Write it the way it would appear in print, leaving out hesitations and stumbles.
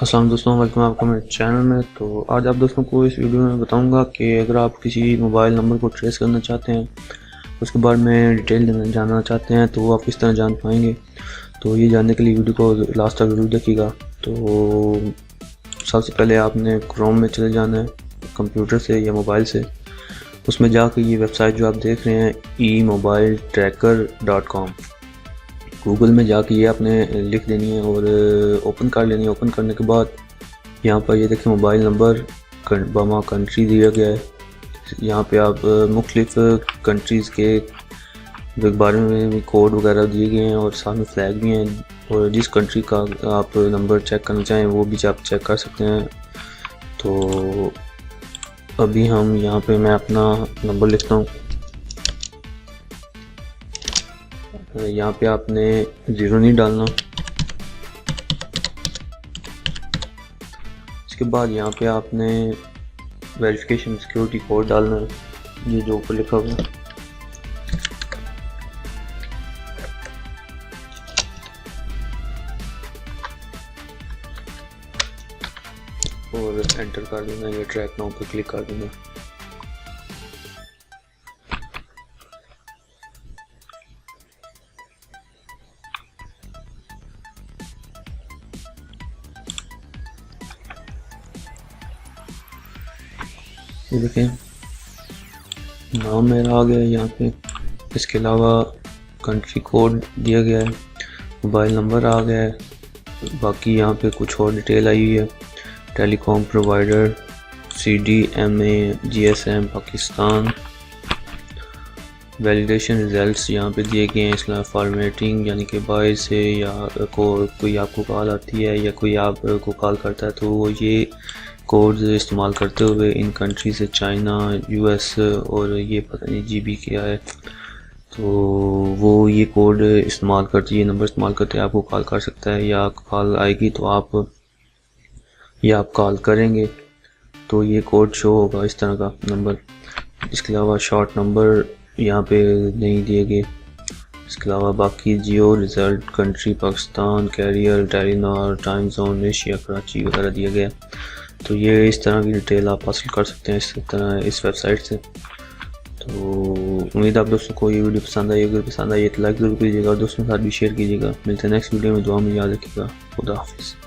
अस्सलाम दोस्तों, वेलकम आपका मेरे चैनल में। तो आज आप दोस्तों को इस वीडियो में बताऊंगा कि अगर आप किसी मोबाइल नंबर को ट्रेस करना चाहते हैं, उसके बारे में डिटेल जानना चाहते हैं, तो आप किस तरह जान पाएंगे। तो ये जानने के लिए वीडियो को लास्ट तक जरूर देखिएगा। तो सबसे पहले आपने क्रोम में चले जाना है, कंप्यूटर से या मोबाइल से। उसमें जाकर ये वेबसाइट जो आप देख रहे हैं emobiletracker.com, गूगल में जाके ये आपने लिख देनी है और ओपन कर लेनी है। ओपन करने के बाद यहाँ पर ये देखें मोबाइल नंबर बमा कंट्री दिया गया है। यहाँ पे आप मुख्तलिफ कंट्रीज़ के बारे में भी कोड वगैरह दिए गए हैं और साथ में फ्लैग भी हैं, और जिस कंट्री का आप नंबर चेक करना चाहें वो भी आप चेक कर सकते हैं। तो अभी हम यहाँ पे मैं अपना नंबर लिखता हूँ। यहाँ पे आपने 0 नहीं डालना। इसके बाद यहाँ पे आपने वेरिफिकेशन सिक्योरिटी कोड डालना है, ये जो ऊपर लिखा हुआ है। और एंटर कर देना, ये ट्रैक नाउ पे क्लिक कर देना। ये देखें नाम मेरा आ गया है यहाँ पे। इसके अलावा कंट्री कोड दिया गया है, मोबाइल नंबर आ गया है, बाकी यहाँ पे कुछ और डिटेल आई हुई है। Telecom provider, CDMA, GSM Pakistan, validation results यहाँ पे दिए गए हैं। इसके अलावा फॉर्मेटिंग यानी कि बाहर से या कोई आपको कॉल आती है या कोई आपको कॉल करता है तो वो ये कोड इस्तेमाल करते हुए इन कंट्री से चाइना, US और ये पता नहीं GB क्या है, तो वो ये कोड इस्तेमाल करते, ये नंबर इस्तेमाल करते आपको कॉल कर सकता है, या कॉल आएगी तो आप कॉल करेंगे तो ये कोड शो होगा इस तरह का नंबर। इसके अलावा शॉर्ट नंबर यहाँ पे नहीं दिए गए। इसके अलावा बाकी geo result, country Pakistan, carrier, Telenor, time zone Asia Karachi वगैरह दिया गया। तो ये इस तरह की डिटेल आप हासिल कर सकते हैं इस वेबसाइट से। तो उम्मीद आप दोस्तों को ये वीडियो पसंद आई। अगर पसंद आई तो लाइक ज़रूर कीजिएगा और दोस्तों के साथ भी शेयर कीजिएगा। मिलते हैं नेक्स्ट वीडियो में। दुआ में याद रखिएगा। खुदा हाफिज़।